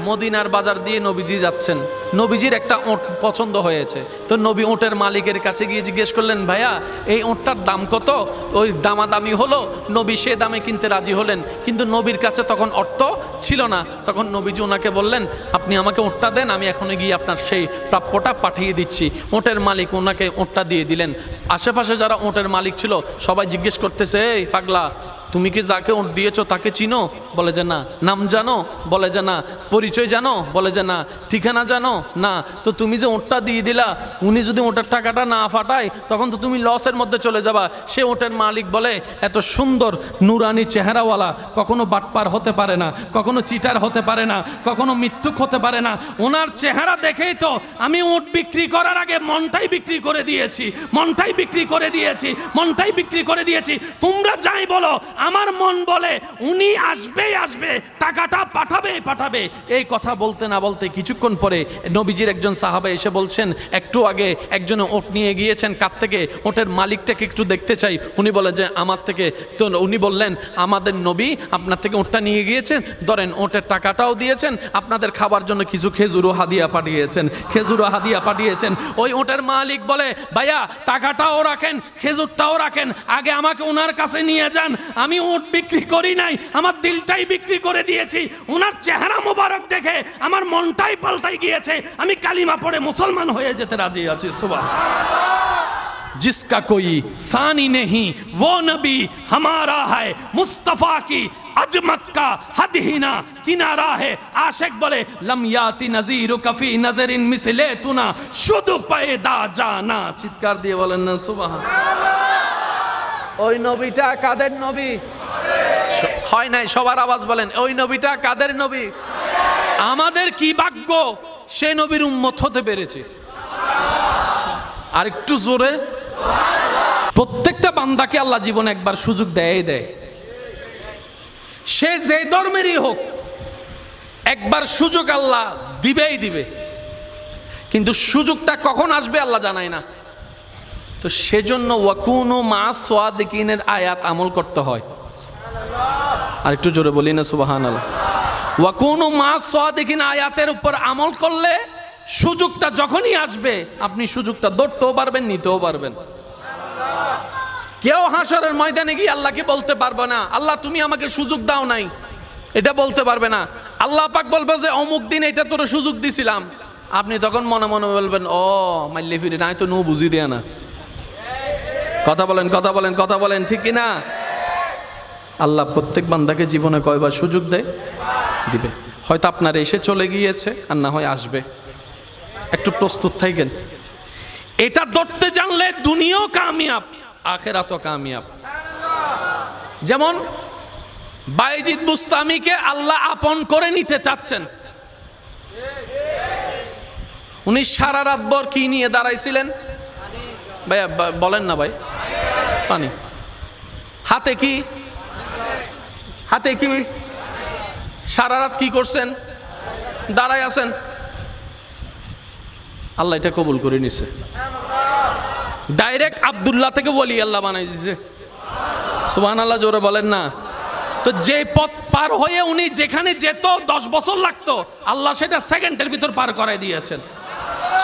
মদিনার বাজার দিয়ে নবীজি যাচ্ছেন, নবীজির একটা ওঁট পছন্দ হয়েছে। তো নবী ওঁটের মালিকের কাছে গিয়ে জিজ্ঞেস করলেন, ভাইয়া এই ওঁটটার দাম কত? ওই দামাদামি হলো, নবী সে দামে কিনতে রাজি হলেন, কিন্তু নবীর কাছে তখন অর্থ ছিল না। তখন নবীজি ওনাকে বললেন, আপনি আমাকে ওঁটটা দেন, আমি এখনই গিয়ে আপনার সেই প্রাপ্যটা পাঠিয়ে দিচ্ছি। ওঁটের মালিক ওনাকে ওঁটটা দিয়ে দিলেন। আশেপাশে যারা ওঁটের মালিক ছিল সবাই জিজ্ঞেস করতেছে, এই পাগলা, তুমি কি যাকে ওঁট দিয়েছো তাকে চিনো? বলে যে না। নাম জানো? বলে যে না। পরিচয় জানো? বলে যে না। ঠিকানা জানো? না। তো তুমি যে ওঁটটা দিয়ে দিলা, উনি যদি ওঁটের টাকাটা না ফাটায় তখন তো তুমি লসের মধ্যে চলে যাবা। সে ওঁটের মালিক বলে, এত সুন্দর নুরানি চেহারাওয়ালা কখনো বাটপার হতে পারে না, কখনো চিটার হতে পারে না, কখনো মিথ্যুক হতে পারে না। ওনার চেহারা দেখেই তো আমি ওঁট বিক্রি করার আগে মনটাই বিক্রি করে দিয়েছি, মনটাই বিক্রি করে দিয়েছি, মনটাই বিক্রি করে দিয়েছি। তোমরা যাই বলো, আমার মন বলে উনি আসবেই আসবে, টাকাটা পাঠাবে পাঠাবে। এই কথা বলতে না বলতে কিছুক্ষণ পরে নবীজির একজন সাহাবা এসে বলছেন, একটু আগে একজনে ওঁট নিয়ে গিয়েছেন, কাছ থেকে ওঁটের মালিকটাকে একটু দেখতে চাই। উনি বলে যে আমার থেকে। তো উনি বললেন, আমাদের নবী আপনার থেকে ওঁটটা নিয়ে গিয়েছেন, ধরেন ওঁটের টাকাটাও দিয়েছেন, আপনাদের খাবার জন্য কিছু খেজুরও হাদিয়া পাঠিয়েছেন, খেজুরও হাদিয়া পাঠিয়েছেন। ওই ওঁটের মালিক বলে, ভাইয়া টাকাটাও রাখেন, খেজুরটাও রাখেন, আগে আমাকে ওনার কাছে নিয়ে যান। আমি ওঁট বিক্রি করি নাই, আমার দিলটাই বিক্রি করে দিয়েছি। ওনার চেহারা মোবারক দেখে আমার মনটাই পাল্টাই গিয়েছে, আমি কালিমা পড়ে মুসলমান হয়ে যেতে রাজি আছি। সুবহানাল্লাহ। जिसका कोई सानी नहीं वो नबी हमारा है, मुस्तफा की अजमत का हद ही ना किनारा है। आशिक बोले लम याति नजीर कफी नजरिन मिसले तुना शुद्ध पैदा जाना। চিৎকার দিয়ে বলেন না সুবহানাল্লাহ। ওই নবীটা কাদের নবী? হয় নাই, সবার আওয়াজ বলেন, ওই নবীটা কাদের নবী? আমাদের কি ভাগ্য সেই নবীর উম্মত হতে পেরেছে। আর একটু জোরে। প্রত্যেকটা বান্দাকে আল্লাহ জীবনে একবার সুযোগ দেয় দেয়, সে যে ধর্মেরই হোক, একবার সুযোগ আল্লাহ দিবেই দিবে, কিন্তু সুযোগটা কখন আসবে আল্লাহ জানায় না। তো সেজন্য ওয়াকুনু মা সাদিকিনের আয়াত আমল করতে হয়। আর একটু জোরে বলি না সুবহানাল্লাহ। ওয়াকুনু মা সাদিকিন আয়াতের উপর আমল করলে সুযোগটা যখনই আসবে আপনি সুযোগটা ধরতেও পারবেন, নিতেও পারবেন। কেউ হাসরের ময়দানে গিয়ে আল্লাহকে বলতে পারবে না, আল্লাহ তুমি আমাকে সুযোগ দাও নাই, এটা বলতে পারবে না। আল্লাহ পাক বলবে যে অমুক দিন এটা তোর সুযোগ দিছিলাম। আপনি তখন মনে মনে বলবেন, ও মাইলে ফিরে নাই তো নো বুঝি দেয়া না। কথা বলেন, কথা বলেন, কথা বলেন, ঠিক কিনা? আল্লাহ প্রত্যেক বান্দাকে জীবনে কয়বার সুযোগ দেয়? দিবে। হয়তো আপনার এসে চলে গিয়েছে, আর না হয় আসবে। একটু প্রস্তুত থাকেন। এটা ধরতে জানলে দুনিয়াও কামিয়াব, আখিরাতও কামিয়াব। যেমন বাইজিদ বুস্তামিকে আল্লাহ আপন করে নিতে চাচ্ছেন। উনি সারা রাত ভর কি নিয়ে দাঁড়াইছিলেন ভাইয়া? বলেন না ভাই। পানি। হাতে কি? হাতে কি? সারা রাত কি করছেন? দাঁড়ায় আছেন। আল্লাহ এটা কবুল করে নিছে। ডাইরেক্ট আব্দুল্লাহ থেকে ওলি আল্লাহ বানাই দিছে। সুবহানাল্লাহ, জোরে বলেন না। তো যে পথ পার হয়ে উনি যেখানে যেত 10 বছর লাগতো, আল্লাহ সেটা সেকেন্ডের ভিতর পার করাই দিয়েছেন।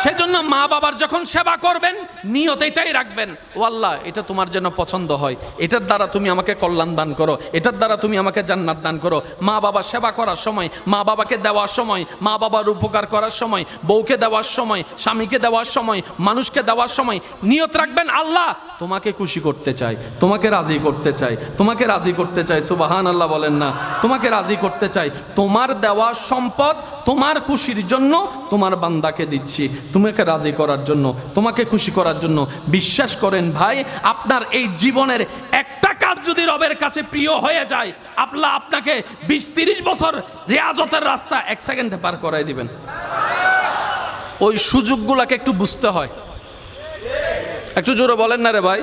সেজন্য মা বাবার যখন সেবা করবেন নিয়ত এটাই রাখবেন, ও আল্লাহ এটা তোমার যেন পছন্দ হয়, এটার দ্বারা তুমি আমাকে কল্যাণ দান করো, এটার দ্বারা তুমি আমাকে জান্নাত দান করো। মা বাবার সেবা করার সময়, মা বাবাকে দেওয়ার সময়, মা বাবার উপকার করার সময়, বউকে দেওয়ার সময়, স্বামীকে দেওয়ার সময়, মানুষকে দেওয়ার সময় নিয়ত রাখবেন, আল্লাহ তোমাকে খুশি করতে চাই, তোমাকে রাজি করতে চাই, তোমাকে রাজি করতে চাই। সুবহানাল্লাহ বলেন না। তোমাকে রাজি করতে চাই, তোমার দেওয়া সম্পদ তোমার খুশির জন্য তোমার বান্দাকে দিচ্ছি, তোমাকে রাজি করার জন্য, তোমাকে খুশি করার জন্য। বিশ্বাস করেন ভাই, আপনার এই জীবনের একটা কাজ যদি রবের কাছে প্রিয় হয়ে যায়, আল্লাহ আপনাকে 20-30 বছর রিয়াজতের রাস্তা 1 সেকেন্ডে পার করাই দিবেন। ওই সুযোগগুলোকে একটু বুঝতে হয়। একটু জোরে বলেন না রে ভাই।